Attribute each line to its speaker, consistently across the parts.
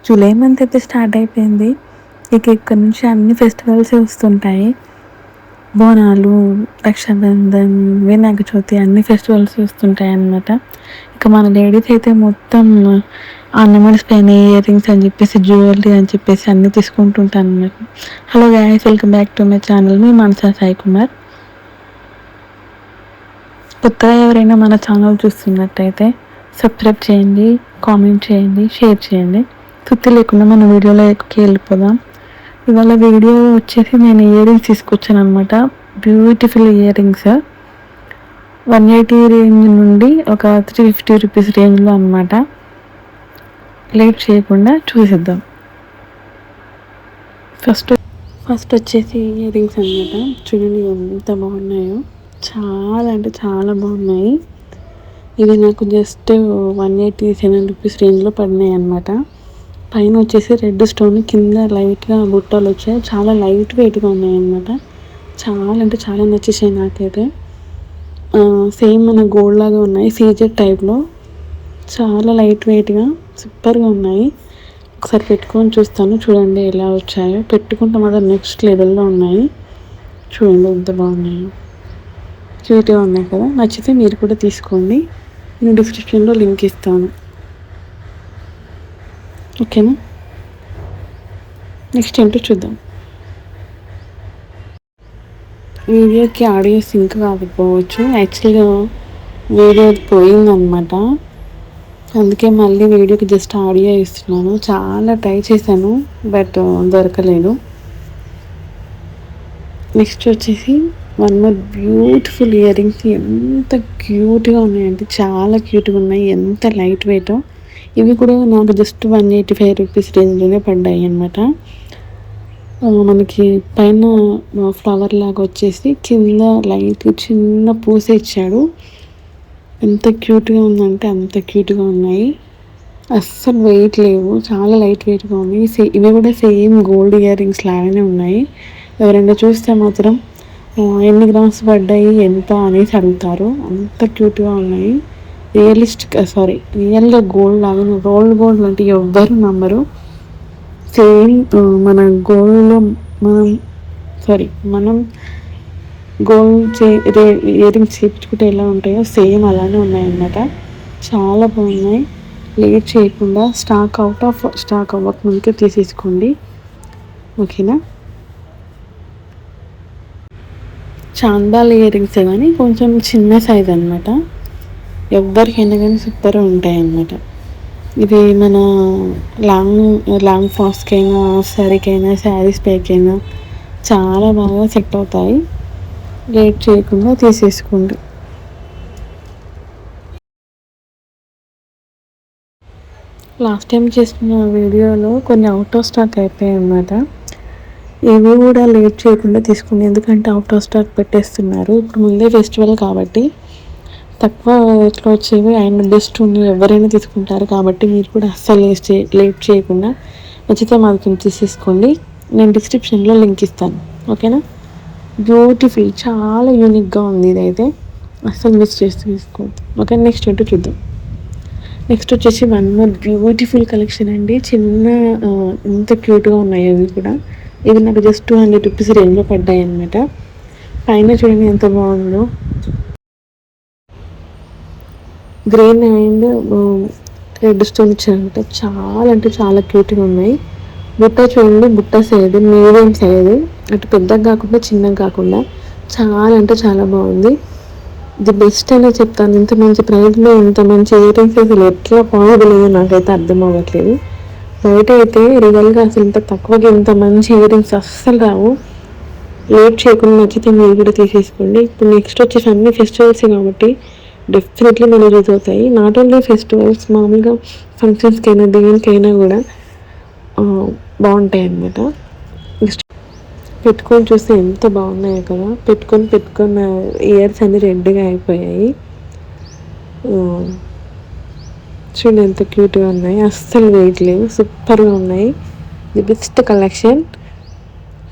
Speaker 1: July month అయితే start అయిపోయింది. ఇక ఇక్కడ నుంచి అన్ని ఫెస్టివల్స్ వస్తుంటాయి. బోనాలు, రక్షాబంధన్, వినాయక చవితి అన్ని ఫెస్టివల్స్ వస్తుంటాయి అన్నమాట. ఇక మన లేడీస్ అయితే మొత్తం ఆర్నమెంట్స్ పైన ఇయర్ రింగ్స్ అని చెప్పేసి, జ్యువెలరీ అని చెప్పేసి అన్నీ తీసుకుంటుంటాను అన్నమాట. Hello guys, welcome back to my channel. మీ మనసా సాయి కుమార్. కొత్తగా ఎవరైనా మన ఛానల్ చూస్తున్నట్టయితే సబ్స్క్రైబ్ చేయండి, కామెంట్ చేయండి, షేర్ చేయండి. సుత్తి లేకుండా మన వీడియోలోకి వెళ్ళిపోదాం. ఇవాళ వీడియో వచ్చేసి నేను ఇయర్ రింగ్స్ తీసుకొచ్చాను అనమాట. బ్యూటిఫుల్ ఇయర్ రింగ్స్ 180 రేంజ్ నుండి ఒక 350 రూపీస్ రేంజ్లో అనమాట. లేట్ చేయకుండా చూసేద్దాం. ఫస్ట్ వచ్చేసి ఇయర్ రింగ్స్ అనమాట. చూడండి ఎంత బాగున్నాయో, చాలా అంటే చాలా బాగున్నాయి. ఇవి నాకు జస్ట్ 187 రూపీస్ రేంజ్లో పడినాయి అనమాట. పైన వచ్చేసి రెడ్ స్టోన్, కింద లైట్గా బుట్టలు వచ్చాయి. చాలా లైట్ వెయిట్గా ఉన్నాయి అనమాట. చాలా అంటే చాలా నచ్చేసాయి నాకైతే. సేమ్ మన గోల్డ్ లాగా ఉన్నాయి, సీజెడ్ టైప్లో. చాలా లైట్ వెయిట్గా సూపర్గా ఉన్నాయి. ఒకసారి పెట్టుకొని చూస్తాను, చూడండి ఎలా వచ్చాయో. పెట్టుకుంటే మాత్రం నెక్స్ట్ లెవెల్లో ఉన్నాయి. చూడండి ఎంత బాగున్నాయో, క్యూట్గా ఉన్నాయి కదా. నచ్చితే మీరు కూడా తీసుకోండి. నేను డిస్క్రిప్షన్లో లింక్ ఇస్తాను, ఓకేనా. నెక్స్ట్ ఏంటో చూద్దాం. వీడియోకి ఆడియో సింక్ కాకపోవచ్చు, యాక్చువల్గా వీడియో పోయిందనమాట. అందుకే మళ్ళీ వీడియోకి జస్ట్ ఆడియో ఇస్తున్నాను. చాలా ట్రై చేశాను బట్ దొరకలేదు. నెక్స్ట్ వచ్చేసి one more beautiful ear rings. ఎంత క్యూట్గా ఉన్నాయంటే చాలా క్యూట్గా ఉన్నాయి, ఎంత లైట్ వెయిట్. ఇవి కూడా నాకు జస్ట్ 185 రూపీస్ రేంజ్లోనే పడ్డాయి అనమాట. మనకి పైన ఫ్లవర్ లాగా వచ్చేసి కింద లైట్ చిన్న పూస ఇచ్చాడు. ఎంత క్యూట్గా ఉందంటే అంత క్యూట్గా ఉన్నాయి. అస్సలు వెయిట్ లేవు, చాలా లైట్ వెయిట్గా ఉన్నాయి. ఇవి కూడా సేమ్ గోల్డ్ ఇయర్ రింగ్స్ లాగానే ఉన్నాయి. ఎవరైనా చూస్తే మాత్రం ఎన్ని గ్రామ్స్ పడ్డాయి ఎంత అనేసి అడుగుతారు. అంత క్యూట్గా ఉన్నాయి. రియల్గా గోల్డ్ లాగా, రోల్డ్ గోల్డ్ అంటే ఎవ్వరు నమ్మరు. సేమ్ మన గోల్డ్లో మనం గోల్డ్ ఇయర్ రింగ్స్ చేయించుకుంటే ఎలా ఉంటాయో సేమ్ అలానే ఉన్నాయన్నమాట. చాలా బాగున్నాయి. లేట్ చేయకుండా స్టాక్ అవ్వక ముందుకే తీసేసుకోండి, ఓకేనా. చాందాల్ ఇయర్ రింగ్స్ కానీ కొంచెం చిన్న సైజ్ అనమాట. ఎవరికైనా కానీ సూపర్గా ఉంటాయి అన్నమాట. ఇది మన లాంగ్ ఫాస్ట్కైనా, సారీకైనా, శారీస్ పైకైనా చాలా బాగా సెట్ అవుతాయి. లేట్ చేయకుండా తీసేసుకోండి. లాస్ట్ టైం చేసిన వీడియోలో కొన్ని అవుట్ ఆఫ్ స్టాక్ అయిపోయాయి అన్నమాట. ఇవి కూడా లేట్ చేయకుండా తీసుకోండి, ఎందుకంటే అవుట్ ఆఫ్ స్టాక్ పెట్టేస్తున్నారు. ఇప్పుడు ముందే ఫెస్టివల్ కాబట్టి తక్కువ రేట్లో వచ్చేవి అండ్ బెస్ట్ ఉన్నాయి, ఎవరైనా తీసుకుంటారు. కాబట్టి మీరు కూడా అస్సలు లేట్ చేయకుండా నచ్చితే మాత్రం తీసేసుకోండి. నేను డిస్క్రిప్షన్లో లింక్ ఇస్తాను, ఓకేనా. బ్యూటిఫుల్, చాలా యూనిక్గా ఉంది ఇదైతే. అస్సలు మిస్ చేసి తీసుకోవద్దు, ఓకే. నెక్స్ట్ ఏంటో చూద్దాం. నెక్స్ట్ వచ్చేసి వన్ మోర్ బ్యూటిఫుల్ కలెక్షన్ అండి. చిన్న ఎంత క్యూట్గా ఉన్నాయి అవి కూడా. ఇవి నాకు జస్ట్ 200 రూపీస్ రేంజ్లో పడ్డాయి అన్నమాట. పైన చూడండి ఎంత బాగుందో. గ్రీన్ అండ్ రెడ్ స్టోన్ ఇచ్చారంట. చాలా అంటే చాలా క్యూట్గా ఉన్నాయి. బుట్ట చూడండి, బుట్ట సైజు మీడియం సైజు, అటు పెద్దగా కాకుండా చిన్నగా కాకుండా చాలా అంటే చాలా బాగుంది. ఇది బెస్ట్ అనే చెప్తాను. ఇంత మంచి ప్రైస్లో ఇంత మంచి ఇయర్ రింగ్స్ అసలు ఎట్లా పాసిబుల్ అయ్యో నాకైతే అర్థం అవ్వట్లేదు. బయట అయితే రియల్గా అసలు ఇంత తక్కువగా ఇంత మంచి ఇయర్ రింగ్స్ అస్సలు రావు. లేట్ చేయకుండా నచ్చితే మీరు కూడా తీసేసుకోండి. ఇప్పుడు నెక్స్ట్ వచ్చేసి అన్ని ఫెస్టివల్స్ కాబట్టి డెఫినెట్లీ మనం యూజ్ అవుతాయి. నాట్ ఓన్లీ ఫెస్టివల్స్, మామూలుగా ఫంక్షన్స్కైనా దేనికైనా కూడా బాగుంటాయి అన్నమాట. నెక్స్ట్ పెట్టుకొని చూస్తే ఎంత బాగున్నాయో కదా. పెట్టుకొని ఇయర్స్ అన్ని రెడ్గా అయిపోయాయి. చూడండి ఎంత క్యూట్గా ఉన్నాయి, అస్సలు వెయిట్ లేవు, సూపర్గా ఉన్నాయి. ది బెస్ట్ కలెక్షన్,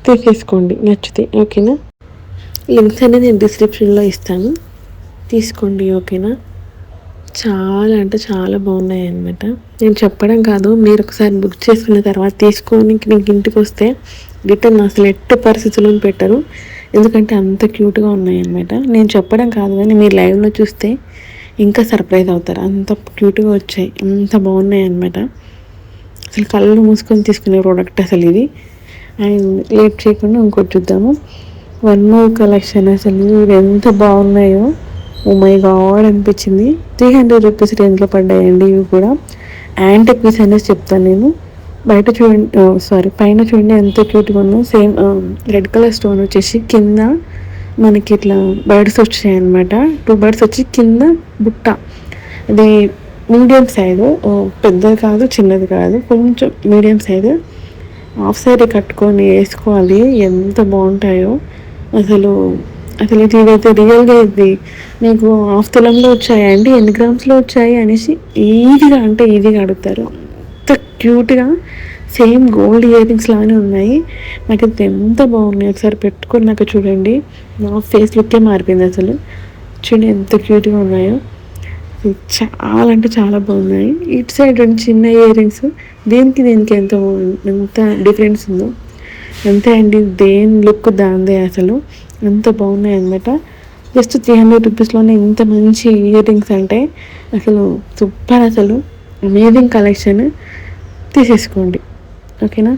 Speaker 1: తీసేసుకోండి నచ్చితే, ఓకేనా. లింక్స్ అనేది నేను డిస్క్రిప్షన్లో ఇస్తాను, తీసుకోండి, ఓకేనా. చాలా అంటే చాలా బాగున్నాయి అన్నమాట. నేను చెప్పడం కాదు, మీరు ఒకసారి బుక్ చేసుకున్న తర్వాత తీసుకొని మీకు ఇంటికి వస్తే రిటర్న్ అసలు ఎట్టి పరిస్థితుల్లో పెట్టరు. ఎందుకంటే అంత క్యూట్గా ఉన్నాయి అన్నమాట. నేను చెప్పడం కాదు కానీ మీరు లైవ్లో చూస్తే ఇంకా సర్ప్రైజ్ అవుతారు. అంత క్యూట్గా వచ్చాయి, అంత బాగున్నాయి అన్నమాట. అసలు కళ్ళు మూసుకొని తీసుకునే ప్రోడక్ట్ అసలు ఇది. అండ్ లేట్ చేయకుండా ఇంకోటి చూద్దాము. One more collection. అసలు ఇవి ఎంత బాగున్నాయో, ఓ మై గాడ్ అనిపించింది. 300 రూపీస్ రేంజ్లో పడ్డాయండి ఇవి కూడా. యాంటిక్ పీస్ అనేసి చెప్తాను నేను. బయట చూడండి, పైన చూడండి ఎంత క్యూట్గా ఉందో. సేమ్ రెడ్ కలర్ స్టోన్ వచ్చేసి కింద మనకి ఇట్లా బర్డ్స్ వచ్చాయి అనమాట. 2 బర్డ్స్ వచ్చి కింద బుట్ట. అది మీడియం సైజు, పెద్దది కాదు చిన్నది కాదు, కొంచెం మీడియం సైజు. హాఫ్ సారీ కట్టుకొని వేసుకోవాలి, ఎంత బాగుంటాయో అసలు. అసలు ఇదైతే రియల్గా ఇది మీకు హాఫ్ తులంలో వచ్చాయా అండి, ఎన్ని గ్రామ్స్లో వచ్చాయి అనేసి ఈజీగా అడుగుతారు. అంత క్యూట్గా సేమ్ గోల్డ్ ఇయర్ రింగ్స్ లాగానే ఉన్నాయి. నాకు ఇది ఎంత బాగున్నాయి, ఒకసారి పెట్టుకొని నాకు చూడండి, నా ఫేస్ లుక్కే మారిపోయింది అసలు. చూడండి ఎంత క్యూట్గా ఉన్నాయో, చాలా అంటే చాలా బాగున్నాయి. ఇటు సైడ్ చిన్న ఇయర్ రింగ్స్, దేనికి ఎంత డిఫరెన్స్ ఉందో. అంతే అండి, దేని లుక్ దాందే అసలు. ఎంత బాగున్నాయి అన్నమాట. జస్ట్ 300 రూపీస్లోనే ఇంత మంచి ఇయర్ రింగ్స్ అంటే అసలు సూపర్. అసలు అమేజింగ్ కలెక్షన్, తీసేసుకోండి ఓకేనా.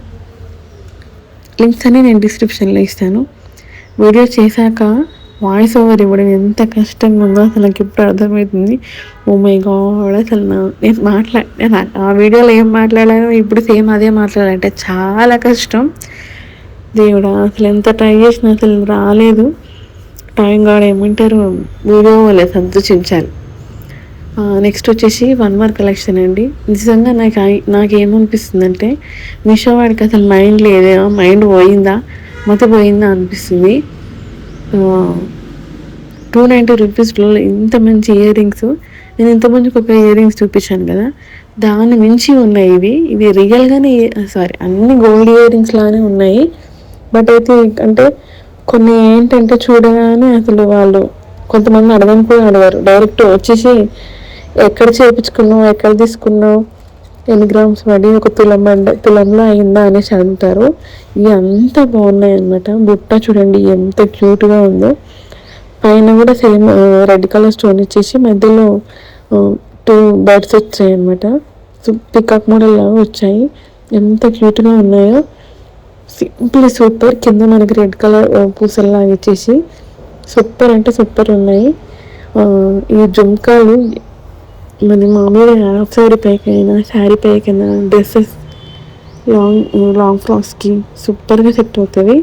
Speaker 1: లింక్స్ అన్నీ నేను డిస్క్రిప్షన్లో ఇస్తాను. వీడియో చేశాక వాయిస్ ఓవర్ ఇవ్వడం ఎంత కష్టంగా ఉందో అసలు నాకు ఇప్పుడు అర్థమవుతుంది. ఓ మై గాడ్, అసలు నేను ఆ వీడియోలో ఏం మాట్లాడానో ఇప్పుడు సేమ్ అదే మాట్లాడాలంటే చాలా కష్టం. దేవుడా, అసలు ఎంత ట్రై చేసినా అసలు రాలేదు. టైం కాడ ఏమంటారు, వీడియో వాళ్ళే సంతోషించాలి. నెక్స్ట్ వచ్చేసి వన్ మోర్ కలెక్షన్ అండి. నిజంగా నాకేమనిపిస్తుందంటే మీషో వాడికి అసలు మైండ్ లేదా, మైండ్ పోయిందా, పోయిందా అనిపిస్తుంది. 290 రూపీస్లో ఇంత మంచి ఇయర్ రింగ్స్. నేను ఇంతమందికి ఒక ఇయర్ రింగ్స్ చూపించాను కదా, దాని మించి ఉన్నాయి ఇవి రియల్గానే అన్ని గోల్డ్ ఇయర్ రింగ్స్ లానే ఉన్నాయి. బట్ అయితే అంటే కొన్ని ఏంటంటే చూడగానే అసలు వాళ్ళు కొంతమంది అడగని కూడా అడగారు, డైరెక్ట్ వచ్చేసి ఎక్కడ చేయించుకున్నావు, ఎక్కడ తీసుకున్నావు, ఎన్ని గ్రామ్స్ పడి, ఒక తులంలో అయిందా అనేసి అడుగుతారు. ఇవి అంత బాగున్నాయి అన్నమాట. బుట్ట చూడండి ఎంత క్యూట్గా ఉందో. పైన కూడా సేమ్ రెడ్ కలర్ స్టోన్ ఇచ్చేసి మధ్యలో 2 బర్డ్స్ వచ్చాయి అన్నమాట. పికాక్ మోడల్ లాగా వచ్చాయి, ఎంత క్యూట్గా ఉన్నాయో. Simple super. కింద మనకి రెడ్ కలర్ పూసల్లాగా ఇచ్చేసి సూపర్ అంటే సూపర్ ఉన్నాయి. ఈ జుంకాలు మన మామూలుగా హాఫ్ సారీ పైకైనా, శారీ పైకైనా, డ్రెస్సెస్, లాంగ్ ఫ్రాక్స్కి సూపర్గా సెట్ అవుతుంది.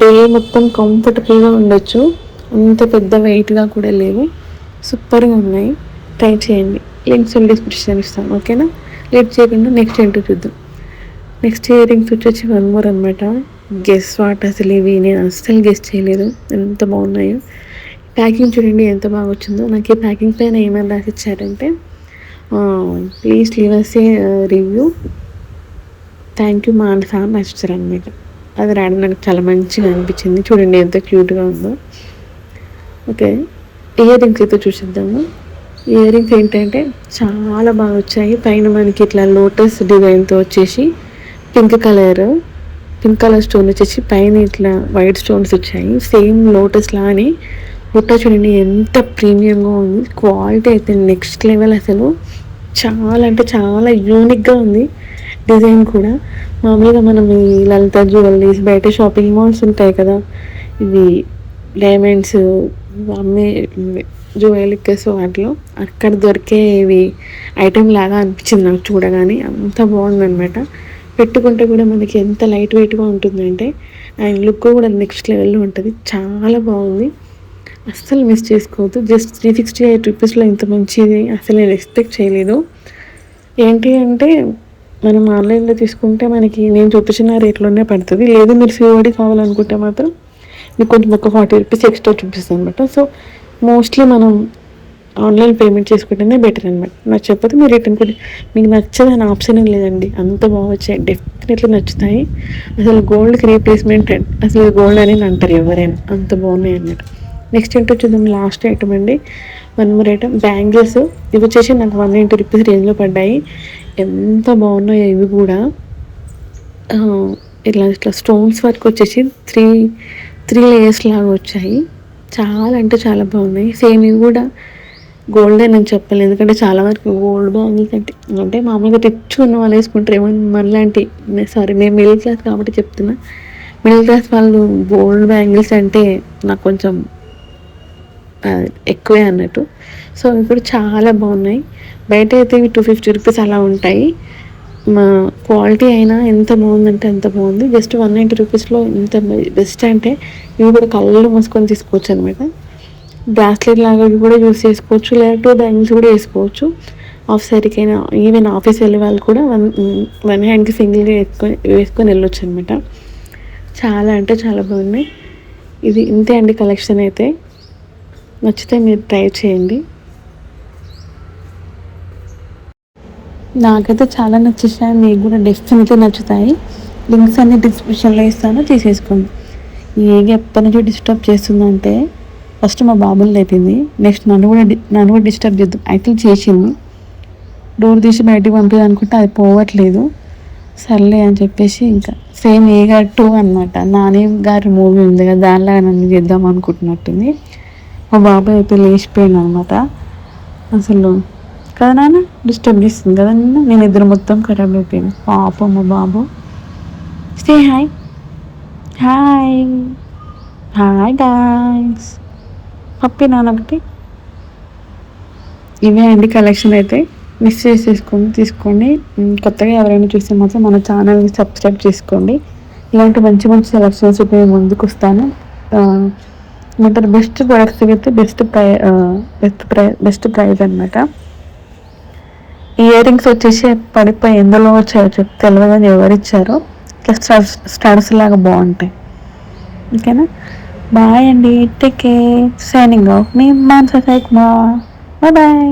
Speaker 1: డే మొత్తం కంఫర్టబుల్గా ఉండొచ్చు, అంత పెద్ద వెయిట్గా కూడా లేవు, సూపర్గా ఉన్నాయి. ట్రై చేయండి. లింక్స్ డిస్క్రిప్షన్ ఇస్తాను ఓకేనా. లేట్ చేయకుండా నెక్స్ట్ ఏంటో చూద్దాం. నెక్స్ట్ ఇయర్ రింగ్స్ వచ్చేసి వన్ మోర్ అనమాట. గెస్ వాట్, అసలు ఇవి నేను అస్సలు గెస్ చేయలేదు, ఎంత బాగున్నాయో. ప్యాకింగ్ చూడండి ఎంత బాగా వచ్చిందో. నాకు ఈ ప్యాకింగ్ పైన ఏమైనా రాసిచ్చారంటే please leave us a review, thank you మా ఫ్యామ్ రాసిచ్చారు అనమాట. అది రాయడం నాకు చాలా మంచిగా అనిపించింది. చూడండి ఎంత క్యూట్గా ఉందో. ఓకే, ఇయర్ రింగ్స్ అయితే చూసిద్దాము. ఇయర్ రింగ్స్ ఏంటంటే చాలా బాగా వచ్చాయి. పైన మనకి ఇట్లా లోటస్ డిజైన్తో వచ్చేసి పింక్ కలర్ స్టోన్ వచ్చేసి పైన ఇట్లా వైట్ స్టోన్స్ వచ్చాయి. సేమ్ లోటస్ లానే బుట్ట చూడండి ఎంత ప్రీమియంగా ఉంది. క్వాలిటీ అయితే నెక్స్ట్ లెవెల్ అసలు. చాలా అంటే చాలా యూనిక్గా ఉంది. డిజైన్ కూడా మామూలుగా మనం ఈ లలిత జ్యువెలరీస్, బయట షాపింగ్ మాల్స్ ఉంటాయి కదా, ఇవి డైమండ్స్ అమ్మే జ్యువెలరీస్, వాటిలో అక్కడ దొరికే ఇవి ఐటెం లాగా అనిపించింది నాకు చూడగానే. అంత బాగుందనమాట. పెట్టుకుంటే కూడా మనకి ఎంత లైట్ వెయిట్గా ఉంటుందంటే అండ్ లుక్ కూడా నెక్స్ట్ లెవెల్లో ఉంటుంది. చాలా బాగుంది, అస్సలు మిస్ చేసుకోవద్దు. జస్ట్ 368 రూపీస్లో ఇంత మంచిది అసలు నేను ఎక్స్పెక్ట్ చేయలేదు. ఏంటి అంటే మనం ఆన్లైన్లో తీసుకుంటే మనకి నేను చూపించిన రేట్లోనే పడుతుంది. లేదు మీరు సిఓడి కావాలనుకుంటే మాత్రం మీకు కొంచెం ఒక 40 రూపీస్ ఎక్స్ట్రా చూపిస్తుంది అనమాట. సో మోస్ట్లీ మనం ఆన్లైన్ పేమెంట్ చేసుకుంటేనే బెటర్ అనమాట. నాకు చెప్పదు మీరు రిటర్న్ కూడా, మీకు నచ్చదని ఆప్షన్ ఏం లేదండి. అంత బాగా వచ్చాయి, డెఫినెట్లీ నచ్చుతాయి. అసలు గోల్డ్కి రీప్లేస్మెంట్ అసలు గోల్డ్ అని అంటారు ఎవరైనా, అంత బాగున్నాయి అన్నమాట. నెక్స్ట్ ఏంటో చూద్దాం. లాస్ట్ ఐటమ్ అండి, వన్ మోర్ ఐటమ్ బ్యాంగిల్స్. ఇవి వచ్చేసి నాకు 190 రూపీస్ రేంజ్లో పడ్డాయి. ఎంత బాగున్నాయో ఇవి కూడా. ఇట్లా స్టోన్స్ వర్క్ వచ్చేసి త్రీ లేయర్స్ లాగా వచ్చాయి. చాలా అంటే చాలా బాగున్నాయి. సేమ్ ఇవి కూడా గోల్డెన్ అని చెప్పాలి, ఎందుకంటే చాలా వరకు గోల్డ్ బ్యాంగిల్స్ అంటే మామూలుగా తెచ్చుకున్న వాళ్ళు వేసుకుంటారు ఏమో, మనలాంటి నేను మిడిల్ క్లాస్ కాబట్టి చెప్తున్నా. మిడిల్ క్లాస్ వాళ్ళు గోల్డ్ బ్యాంగిల్స్ అంటే నాకు కొంచెం ఎక్కువే అన్నట్టు. సో ఇప్పుడు చాలా బాగున్నాయి. బయట అయితే ఇవి 250 రూపీస్ అలా ఉంటాయి. మా క్వాలిటీ అయినా ఎంత బాగుందంటే అంత బాగుంది. జస్ట్ 190 రూపీస్లో ఇంత బెస్ట్ అంటే ఇవి కూడా కళ్ళు మూసుకొని తీసుకోవచ్చు అనమాట. బ్రాస్లెట్ లాగా కూడా యూస్ చేసుకోవచ్చు, లేదా 2 బ్యాంగిల్స్ కూడా వేసుకోవచ్చు. ఆఫ్ సారీకైనా ఈవెన్ ఆఫీస్ వెళ్ళే వాళ్ళు కూడా వన్ హ్యాండ్కి సింగిల్గా వేసుకొని వెళ్ళొచ్చు అనమాట. చాలా అంటే చాలా బాగున్నాయి. ఇది ఇంతే అండి కలెక్షన్ అయితే. నచ్చితే మీరు ట్రై చేయండి. నాకైతే చాలా నచ్చేసాయి, మీకు కూడా డెఫినెట్లీ నచ్చుతాయి. లింక్స్ అన్ని డిస్క్రిప్షన్లో ఇస్తాను, తీసేసుకోండి. ఏది ఎప్పటి నుంచి డిస్టర్బ్ చేస్తుందంటే ఫస్ట్ మా బాబుని లేపింది, నెక్స్ట్ నన్ను కూడా డిస్టర్బ్ చేద్దాం యాక్చువల్ చేసింది. డోర్ తీసి బయటికి పంపించాలనుకుంటే అది పోవట్లేదు. సర్లే అని చెప్పేసి ఇంకా సేమ్ ఏగాడు 2 అనమాట. నాని గారి మూవీ ఉంది కదా, దానిలాగా నన్ను చేద్దాం అనుకుంటున్నట్టుంది. మా బాబాయ్ అయితే లేచిపోయాను అనమాట. అసలు కదా నాన్న డిస్టర్బ్ చేస్తుంది కదా నేను ఇద్దరు మొత్తం ఖరాబ్ అయిపోయాను. పాపం మా బాబు. Say hi hi hi guys. పప్పి నాన్న ఒకటి. ఇవే అండి కలెక్షన్ అయితే. మిస్ తీసుకోండి. కొత్తగా ఎవరైనా చూస్తే మాత్రం మన ఛానల్ని సబ్స్క్రైబ్ చేసుకోండి. ఇలాంటి మంచి మంచి సెలెక్షన్స్ నేను ముందుకు వస్తాను. ఏమంటారు, బెస్ట్ ప్రొడక్ట్స్ అయితే బెస్ట్ ప్రైస్ అనమాట. ఇయర్ రింగ్స్ వచ్చేసి పడిపోయి ఎందులో వచ్చాయో తెలియదని ఎవరు ఇచ్చారో, ఇట్లా స్టార్స్ లాగా బాగుంటాయి. ఓకేనా, బాయ్ అండి, టేక్ కేర్, సైనింగ్ ఆఫ్ మీ మాన్సా కుమార్. Bye bye.